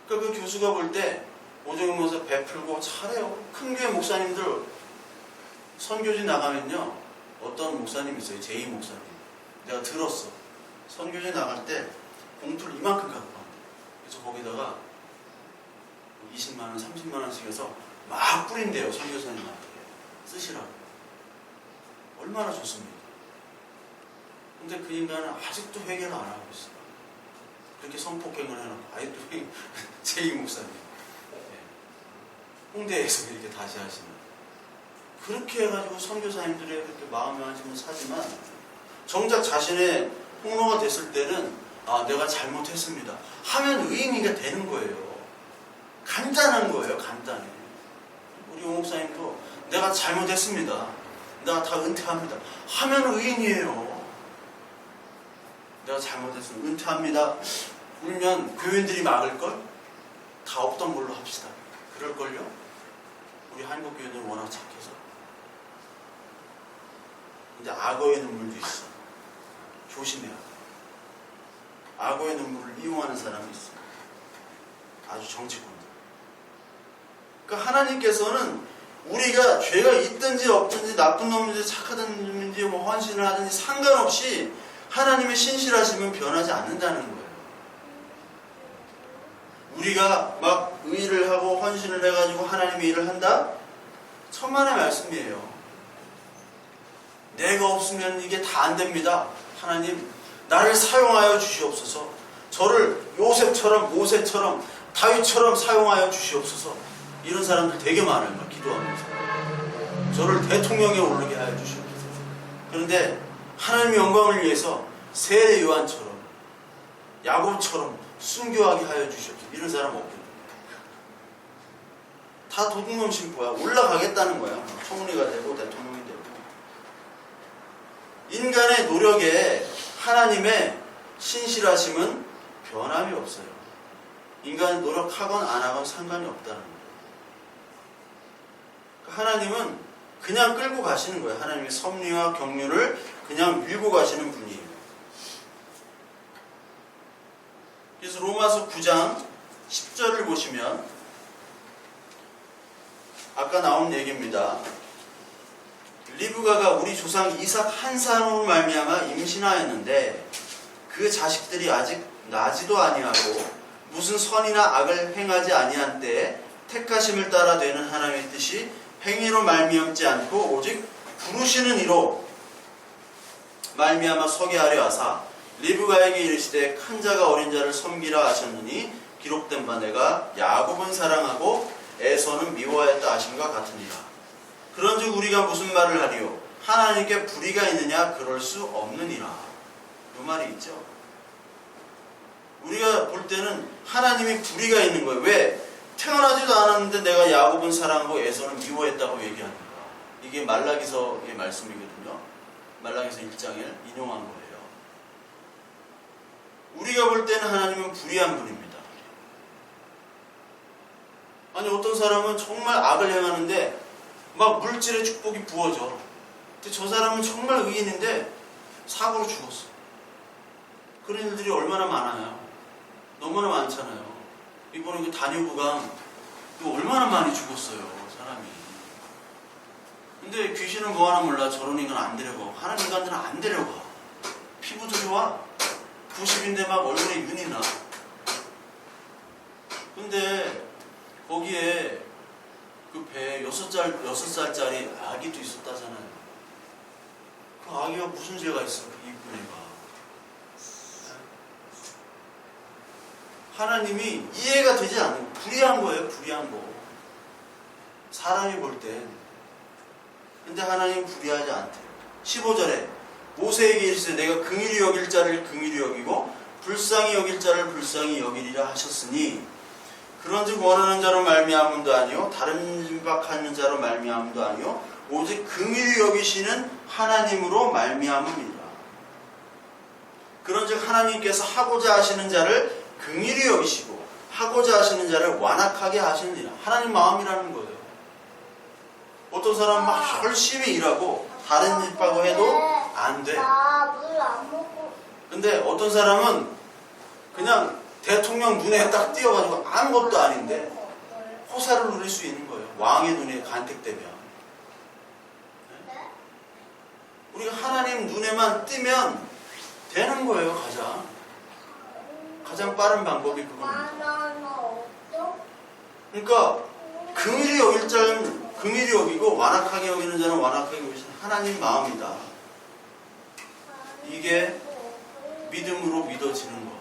그러니까 그 교수가 볼 때 오정imo서 베풀고 잘해요. 큰 교회 목사님들 선교지 나가면요. 어떤 목사님이 있어요. 제2 목사님. 내가 들었어. 선교지 나갈 때 봉투를 이만큼 갖고 왔는데 그래서 거기다가 20만원, 30만원씩 해서 막 뿌린대요. 선교사님한테. 쓰시라고. 얼마나 좋습니까? 근데 그 인간은 아직도 회개를 안 하고 있어요. 그렇게 성폭행을 해놓고 아직도 제2 목사님. 홍대에서 이렇게 다시 하시는. 그렇게 해가지고 선교사님들이 그렇게 마음에 하시면 사지만 정작 자신의 폭로가 됐을 때는 아 내가 잘못했습니다 하면 의인이가 되는 거예요. 간단한 거예요. 간단해. 우리 오 목사님도 내가 잘못했습니다. 내가 다 은퇴합니다 하면 의인이에요. 내가 잘못했으면 은퇴합니다 울면 교인들이 막을걸? 다 없던 걸로 합시다. 그럴걸요? 우리 한국교인들은 워낙 착해서. 근데 악어의 눈물도 있어. 조심해야 돼. 악어의 눈물을 이용하는 사람이 있어. 아주 정치꾼들. 그러니까 하나님께서는 우리가 죄가 있든지 없든지 나쁜 놈인지 착하든 놈인지 뭐 헌신을 하든지 상관없이 하나님의 신실하심은 변하지 않는다는 거예요. 우리가 막 의를 하고 헌신을 해가지고 하나님의 일을 한다? 천만의 말씀이에요. 내가 없으면 이게 다 안 됩니다. 하나님 나를 사용하여 주시옵소서. 저를 요셉처럼 모세처럼 다윗처럼 사용하여 주시옵소서. 이런 사람들 되게 많아요. 막 기도하면서 저를 대통령에 오르게 하여 주시옵소서. 그런데 하나님의 영광을 위해서 세례 요한처럼 야곱처럼 순교하게 하여 주시옵소서. 이런 사람 없거든요. 다 도둑놈 심보야. 올라가겠다는 거야. 총리가 되고 대통령이 되고. 인간의 노력에 하나님의 신실하심은 변함이 없어요. 인간이 노력하건 안 하건 상관이 없다는 거예요. 하나님은 그냥 끌고 가시는 거예요. 하나님의 섭리와 경륜을 그냥 밀고 가시는 분이에요. 그래서 로마서 9장 10절을 보시면 아까 나온 얘기입니다. 리브가가 우리 조상 이삭 한 사람으로 말미암아 임신하였는데 그 자식들이 아직 나지도 아니하고 무슨 선이나 악을 행하지 아니한 때에 택하심을 따라 되는 하나님의 뜻이 행위로 말미암지 않고 오직 부르시는 이로 말미암아 서게 하려 하사 리브가에게 이르시되 큰 자가 어린 자를 섬기라 하셨느니 기록된 바 내가 야곱은 사랑하고 에서는 미워하였다 하심과 같으니라. 그런즉 우리가 무슨 말을 하리요? 하나님께 불의가 있느냐? 그럴 수 없느니라. 이 말이 있죠. 우리가 볼 때는 하나님이 불의가 있는 거예요. 왜? 태어나지도 않았는데 내가 야곱은 사랑하고 에서는 미워했다고 얘기하는 거야. 이게 말라기서의 말씀이거든요. 말라기서 1장을 인용한 거예요. 우리가 볼 때는 하나님은 불의한 분입니다. 아니 어떤 사람은 정말 악을 행하는데 막 물질의 축복이 부어져. 근데 저 사람은 정말 의인인데 사고로 죽었어. 그런 일들이 얼마나 많아요. 너무나 많잖아요. 이번에 그 다뉴브강 얼마나 많이 죽었어요, 사람이. 근데 귀신은 뭐 하나 몰라. 저런 인간 안 데려가. 하나님 인간들은 안 데려가. 피부도 좋아. 90인데 막 얼굴에 윤이 나. 근데 거기에 그 배에 6살짜리 아기도 있었다잖아요. 그 아기가 무슨 죄가 있어, 그 이쁜 애가. 하나님이 이해가 되지 않는, 불의한 거예요, 불의한 거. 사람이 볼 땐. 근데 하나님은 불의하지 않대요. 15절에 모세에게 이르시되 내가 긍휼히 여길 자를 긍휼히 여기고 불쌍히 여길 자를 불쌍히 여기리라 하셨으니 그런즉 원하는 자로 말미암음도 아니요 다른 임박하는 자로 말미암음도 아니요 오직 긍휼히 여기시는 하나님으로 말미암음이라. 그런즉 하나님께서 하고자 하시는 자를 긍휼히 여기시고 하고자 하시는 자를 완악하게 하시느니라. 하나님 마음이라는 거예요. 어떤 사람은 막 열심히 일하고 다른 일 하고 해도 안 돼. 근데 어떤 사람은 그냥 대통령 눈에 딱 띄어가지고 아무것도 아닌데 호사를 누릴 수 있는 거예요. 왕의 눈에 간택되면. 우리가 하나님 눈에만 띄면 되는 거예요. 가장 빠른 방법이 그겁니다. 그러니까 긍휼히 여길 자는 긍휼히 여기고 완악하게 여기는 자는 완악하게 여기시는 하나님 마음이다. 이게 믿음으로 믿어지는 것.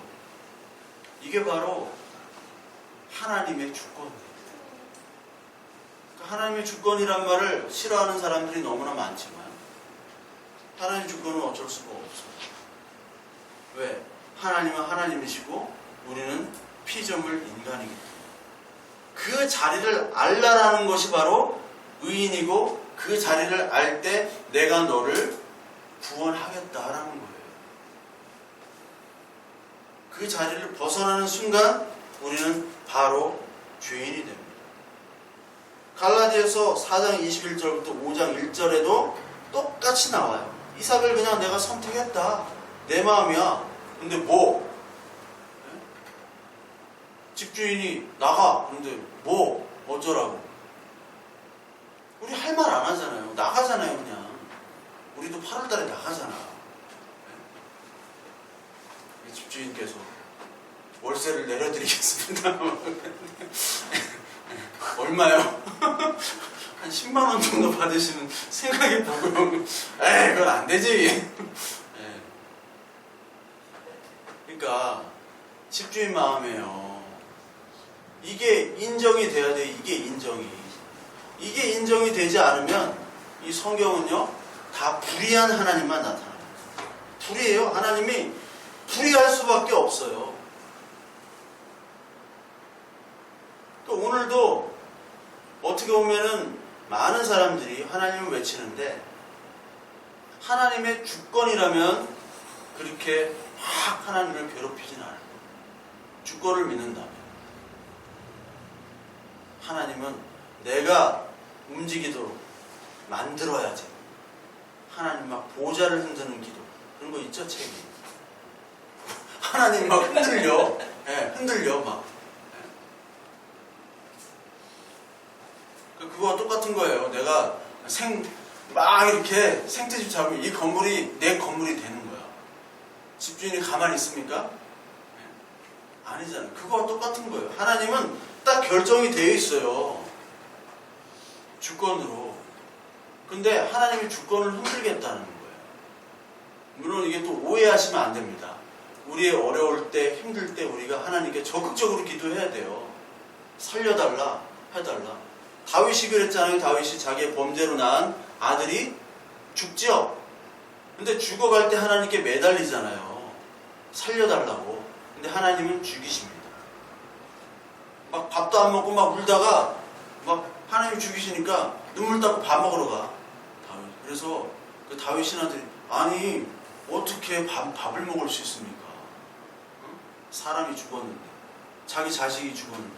이게 바로 하나님의 주권이에요. 그러니까 하나님의 주권이란 말을 싫어하는 사람들이 너무나 많지만 하나님의 주권은 어쩔 수가 없어요. 왜? 하나님은 하나님이시고 우리는 피조물 인간이기 때문에 그 자리를 알라라는 것이 바로 의인이고 그 자리를 알 때 내가 너를 구원하겠다라는 거예요. 그 자리를 벗어나는 순간 우리는 바로 죄인이 됩니다. 갈라디아서 4장 21절부터 5장 1절에도 똑같이 나와요. 이삭을 그냥 내가 선택했다. 내 마음이야. 근데 뭐? 집주인이 나가. 근데 뭐? 어쩌라고? 우리 할 말 안 하잖아요. 나가잖아요, 그냥. 우리도 8월 달에 나가잖아. 집주인께서 월세를 내려드리겠습니다. 얼마요? 한 10만 원 정도 받으시는 생각해 보고요. 에이, 그건 안 되지. 그러니까 집주인 마음이에요. 이게 인정이 돼야 돼. 이게 인정이 되지 않으면 이 성경은요 다 불의한 하나님만 나타납니다. 불의해요. 하나님이 불의할 수밖에 없어요. 그러니까 오늘도 어떻게 보면은 많은 사람들이 하나님을 외치는데 하나님의 주권이라면 그렇게 막 하나님을 괴롭히진 않아요. 주권을 믿는다면 하나님은 내가 움직이도록 만들어야지. 하나님 막 보좌를 흔드는 기도 그런 거 있죠, 책이. 하나님 막 흔들려. 흔들려 막. 그거와 똑같은 거예요. 내가 막 이렇게 생트집 잡으면 이 건물이 내 건물이 되는 거야. 집주인이 가만히 있습니까? 아니잖아요. 그거와 똑같은 거예요. 하나님은 딱 결정이 되어 있어요. 주권으로. 근데 하나님이 주권을 흔들겠다는 거예요. 물론 이게 또 오해하시면 안 됩니다. 우리의 어려울 때, 힘들 때 우리가 하나님께 적극적으로 기도해야 돼요. 살려달라, 해달라. 다윗이 그랬잖아요. 다윗이 자기의 범죄로 낳은 아들이 죽죠. 근데 죽어갈 때 하나님께 매달리잖아요. 살려달라고. 근데 하나님은 죽이십니다. 막 밥도 안 먹고 막 울다가 막 하나님이 죽이시니까 눈물 닦고 밥 먹으러 가. 다윗. 그래서 그 다윗 신하들이 아니 어떻게 밥을 먹을 수 있습니까? 응? 사람이 죽었는데, 자기 자식이 죽었는데,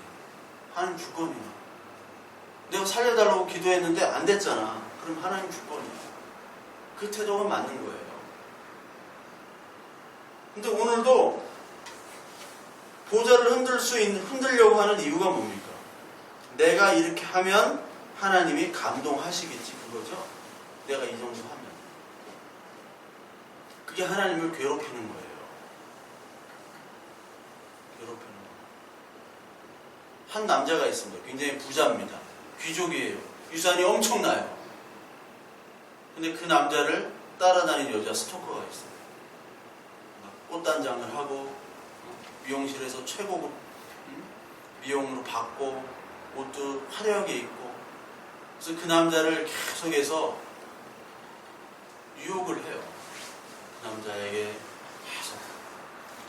하나님 주권이야. 내가 살려달라고 기도했는데 안 됐잖아. 그럼 하나님 주권이야. 그 태도가 맞는 거예요. 근데 오늘도 보좌를 흔들려고 하는 이유가 뭡니까? 내가 이렇게 하면 하나님이 감동하시겠지, 그거죠? 내가 이 정도 하면. 그게 하나님을 괴롭히는 거예요. 괴롭히는 거예요. 한 남자가 있습니다. 굉장히 부자입니다. 귀족이에요. 유산이 엄청나요. 근데 그 남자를 따라다니는 여자 스토커가 있어요. 꽃단장을 하고 미용실에서 최고급 미용으로 받고 옷도 화려하게 입고, 그래서 그 남자를 계속해서 유혹을 해요. 그 남자에게 계속.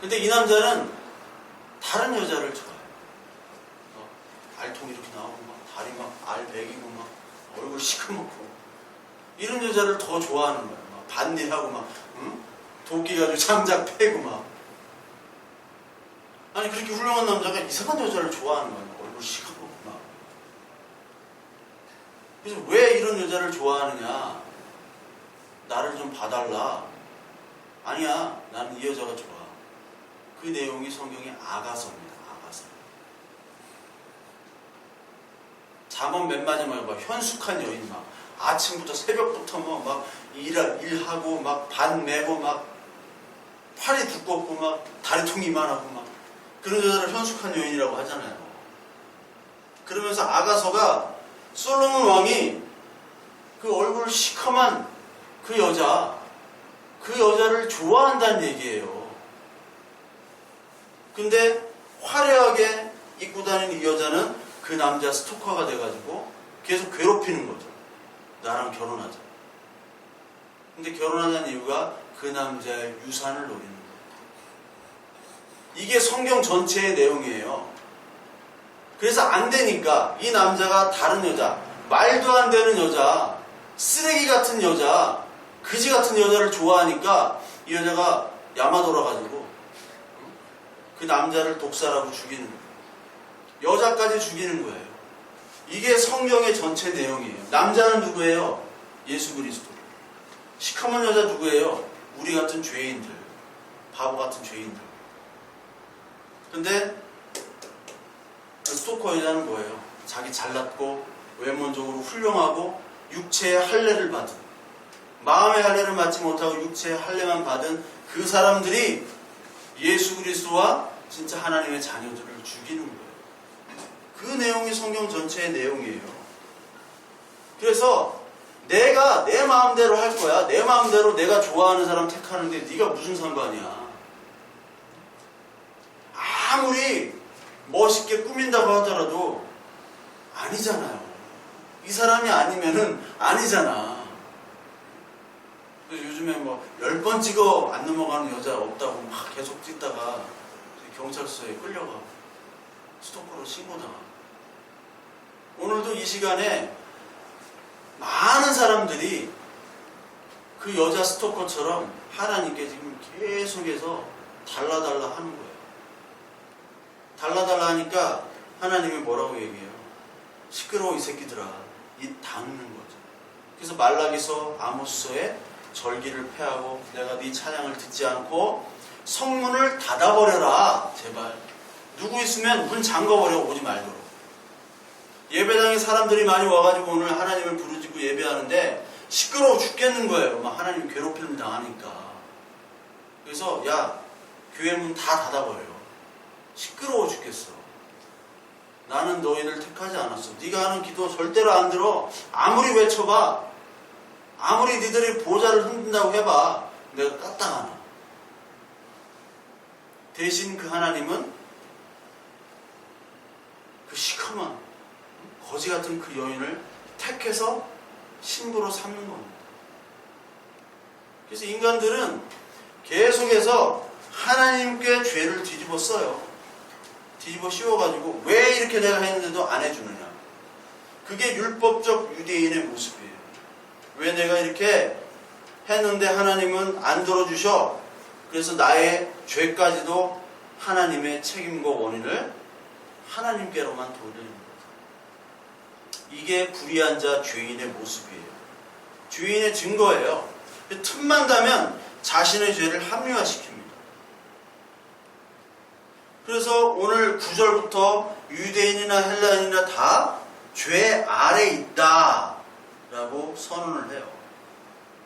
근데 이 남자는 다른 여자를 좋아해요. 알통 이렇게 나오고 막 다리 막 알 베기고 막 얼굴 시커멓고 이런 여자를 더 좋아하는 거예요. 막 반일하고 막 도끼 가지고 장작 패고 막. 아니 그렇게 훌륭한 남자가 이상한 여자를 좋아하는 거예요. 얼굴 시커멓고 막. 그래서 왜 이런 여자를 좋아하느냐? 나를 좀 봐달라. 아니야, 나는 이 여자가 좋아. 그 내용이 성경의 아가서입니다. 아가서. 잠언 몇 마디만 봐. 현숙한 여인 막 아침부터 새벽부터 뭐 막 일하고 막 반 매고 막 팔이 두껍고 막 다리통이 이만하고 막 그런 여자를 현숙한 여인이라고 하잖아요. 그러면서 아가서가 솔로몬 왕이 그 얼굴 시커먼 그 여자를 좋아한다는 얘기예요. 근데 화려하게 입고 다니는 이 여자는 그 남자 스토커가 돼가지고 계속 괴롭히는 거죠. 나랑 결혼하자. 근데 결혼하자는 이유가 그 남자의 유산을 노리는 거예요. 이게 성경 전체의 내용이에요. 그래서 안 되니까 이 남자가 다른 여자, 말도 안 되는 여자, 쓰레기 같은 여자, 그지 같은 여자를 좋아하니까 이 여자가 야마 돌아가지고 그 남자를 독살하고 죽이는 거예요. 여자까지 죽이는 거예요. 이게 성경의 전체 내용이에요. 남자는 누구예요? 예수 그리스도. 시커먼 여자 누구예요? 우리 같은 죄인들, 바보 같은 죄인들. 근데 그 스토커 여자는 뭐예요? 자기 잘났고 외모적으로 훌륭하고 육체의 할례를 받은, 마음의 할례를 받지 못하고 육체의 할례만 받은 그 사람들이 예수 그리스도와 진짜 하나님의 자녀들을 죽이는 거예요. 그 내용이 성경 전체의 내용이에요. 그래서 내가 내 마음대로 할 거야. 내 마음대로 내가 좋아하는 사람 택하는데 네가 무슨 상관이야. 아무리 멋있게 꾸민다고 하더라도 아니잖아요. 이 사람이 아니면은 아니잖아. 요즘에 뭐 10번 찍어 안 넘어가는 여자 없다고 막 계속 찍다가 경찰서에 끌려가 스토커로 신고당하고. 오늘도 이 시간에 많은 사람들이 그 여자 스토커처럼 하나님께 지금 계속해서 달라달라 하는 거예요. 달라달라 하니까 하나님이 뭐라고 얘기해요? 시끄러워 이 새끼들아. 입 닫는 거죠. 그래서 말라기서 아모스서에 절기를 폐하고 내가 네 찬양을 듣지 않고 성문을 닫아버려라. 제발. 누구 있으면 문 잠궈버려. 오지 말도록. 예배당에 사람들이 많이 와가지고 오늘 하나님을 부르짖고 예배하는데 시끄러워 죽겠는 거예요. 막 하나님 괴롭힘을 당하니까. 그래서 야, 교회 문 다 닫아버려. 시끄러워 죽겠어. 나는 너희를 택하지 않았어. 네가 하는 기도 절대로 안 들어. 아무리 외쳐봐. 아무리 니들이 보좌를 흔든다고 해봐. 내가 까딱하나. 대신 그 하나님은 그 시커먼 거지 같은 그 여인을 택해서 신부로 삼는 겁니다. 그래서 인간들은 계속해서 하나님께 죄를 뒤집어 써요. 뒤집어 씌워가지고 왜 이렇게 내가 했는데도 안 해주느냐. 그게 율법적 유대인의 모습이에요. 왜 내가 이렇게 했는데 하나님은 안 들어주셔. 그래서 나의 죄까지도 하나님의 책임과 원인을 하나님께로만 돌리는 거죠. 이게 불의한 자 죄인의 모습이에요. 죄인의 증거예요. 틈만 나면 자신의 죄를 합리화시킵니다. 그래서 오늘 9절부터 유대인이나 헬라인이나 다 죄 아래 있다 라고 선언을 해요.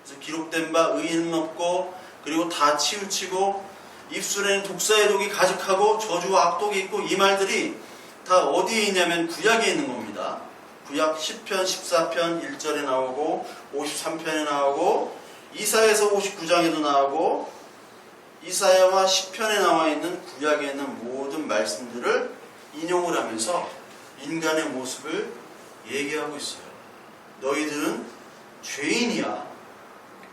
그래서 기록된 바 의인은 없고, 그리고 다 치우치고, 입술에는 독사의 독이 가득하고 저주와 악독이 있고, 이 말들이 다 어디에 있냐면 구약에 있는 겁니다. 구약 10편, 14편 1절에 나오고 53편에 나오고 이사야서 59장에도 나오고 이사야와 10편에 나와 있는 구약에 있는 모든 말씀들을 인용을 하면서 인간의 모습을 얘기하고 있어요. 너희들은 죄인이야.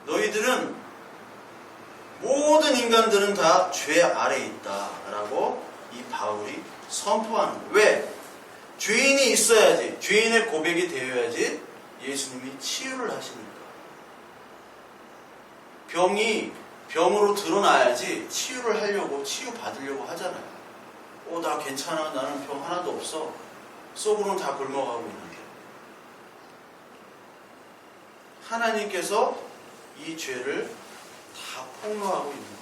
너희들은 모든 인간들은 다 죄 아래에 있다라고 이 바울이 선포하는 거예요. 왜? 죄인이 있어야지, 죄인의 고백이 되어야지 예수님이 치유를 하시니까. 병이 병으로 드러나야지 치유를 하려고, 치유 받으려고 하잖아요. 나 괜찮아. 나는 병 하나도 없어. 속으로는 다 굶어가고 있는데. 하나님께서 이 죄를 다 폭로하고 있는 거예요.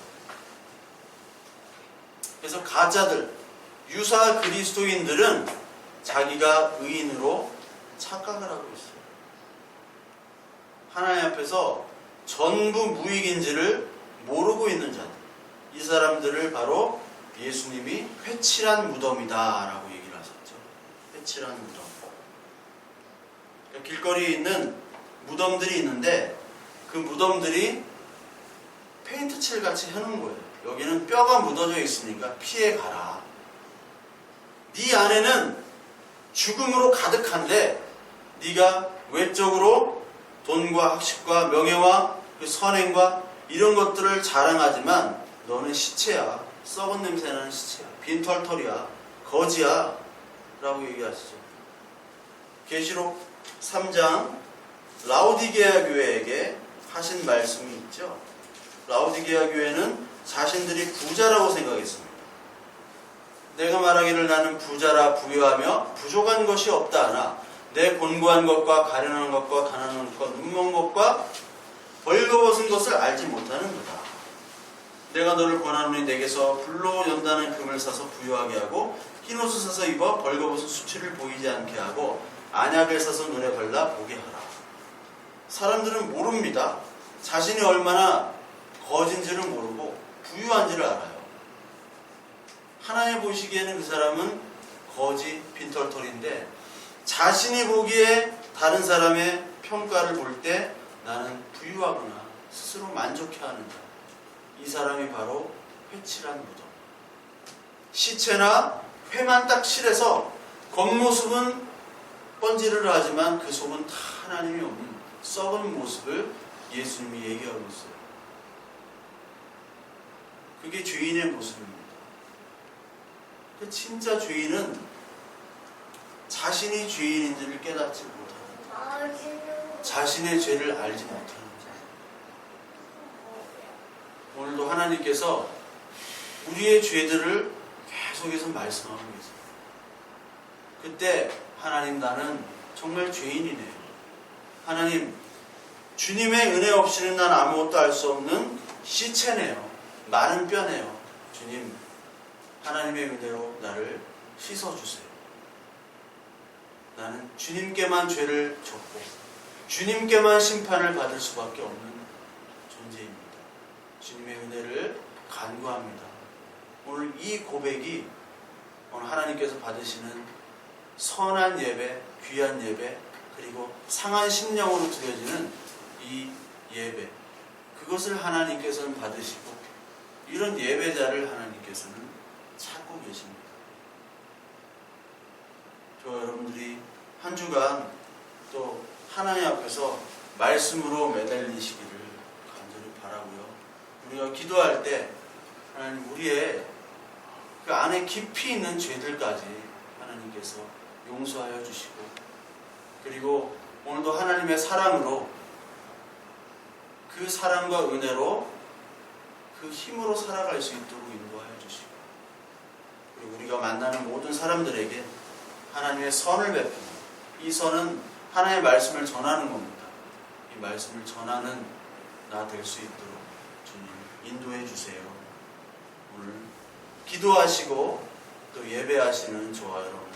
그래서 가짜들, 유사 그리스도인들은 자기가 의인으로 착각을 하고 있어요. 하나님 앞에서 전부 무익인지를 모르고 있는 자들, 이 사람들을 바로 예수님이 회칠한 무덤이다 라고 얘기를 하셨죠. 회칠한 무덤. 그러니까 길거리에 있는 무덤들이 있는데 그 무덤들이 페인트 칠 같이 해놓은 거예요. 여기는 뼈가 묻어져 있으니까 피해 가라. 네 안에는 죽음으로 가득한데 네가 외적으로 돈과 학식과 명예와 그 선행과 이런 것들을 자랑하지만 너는 시체야. 썩은 냄새나는 시체야. 빈털털이야. 거지야. 라고 얘기하시죠. 계시록 3장 라오디게아 교회에게 하신 말씀이 있죠. 라오디게아 교회는 자신들이 부자라고 생각했습니다. 내가 말하기를 나는 부자라 부유하며 부족한 것이 없다 하나 내 곤고한 것과 가련한 것과 가난한 것과 눈먼 것과 벌거벗은 것을 알지 못하는도다. 내가 너를 권하노니 내게서 불로 연다는 금을 사서 부유하게 하고 흰 옷을 사서 입어 벌거벗은 수치를 보이지 않게 하고 안약을 사서 눈에 발라 보게 하라. 사람들은 모릅니다. 자신이 얼마나 거진지를 모르고 부유한지를 알아요. 하나님 보시기에는 그 사람은 거지 빈털털인데 자신이 보기에 다른 사람의 평가를 볼 때 나는 부유하구나 스스로 만족해하는 자. 이 사람이 바로 회칠한 무덤. 시체나 회만 딱 칠해서 겉모습은 번지르르 하지만 그 속은 다 하나님이 없는 썩은 모습을 예수님이 얘기하고 있어요. 그게 죄인의 모습입니다. 진짜 죄인은 자신이 죄인인지를 깨닫지 못하는, 자신의 죄를 알지 못하는 거예요. 오늘도 하나님께서 우리의 죄들을 계속해서 말씀하고 계세요. 그때 하나님 나는 정말 죄인이네요. 하나님 주님의 은혜 없이는 난 아무것도 알 수 없는 시체네요. 마른 뼈네요. 주님 하나님의 은혜로 나를 씻어주세요. 나는 주님께만 죄를 졌고 주님께만 심판을 받을 수밖에 없는 존재입니다. 주님의 은혜를 간구합니다. 오늘 이 고백이 오늘 하나님께서 받으시는 선한 예배, 귀한 예배, 그리고 상한 심령으로 드려지는 이 예배, 그것을 하나님께서는 받으시고 이런 예배자를 하나님께서는 찾고 계십니다. 저 여러분들이 한 주간 또 하나님 앞에서 말씀으로 매달리시기를 간절히 바라고요. 우리가 기도할 때 하나님 우리의 그 안에 깊이 있는 죄들까지 하나님께서 용서하여 주시고, 그리고 오늘도 하나님의 사랑으로 그 사랑과 은혜로 그 힘으로 살아갈 수 있도록 인도하여 주시고, 그리고 우리가 만나는 모든 사람들에게 하나님의 선을 베푸는, 이 선은 하나님의 말씀을 전하는 겁니다. 이 말씀을 전하는 나 될 수 있도록 주님 인도해 주세요. 오늘 기도하시고 또 예배하시는 저와 여러분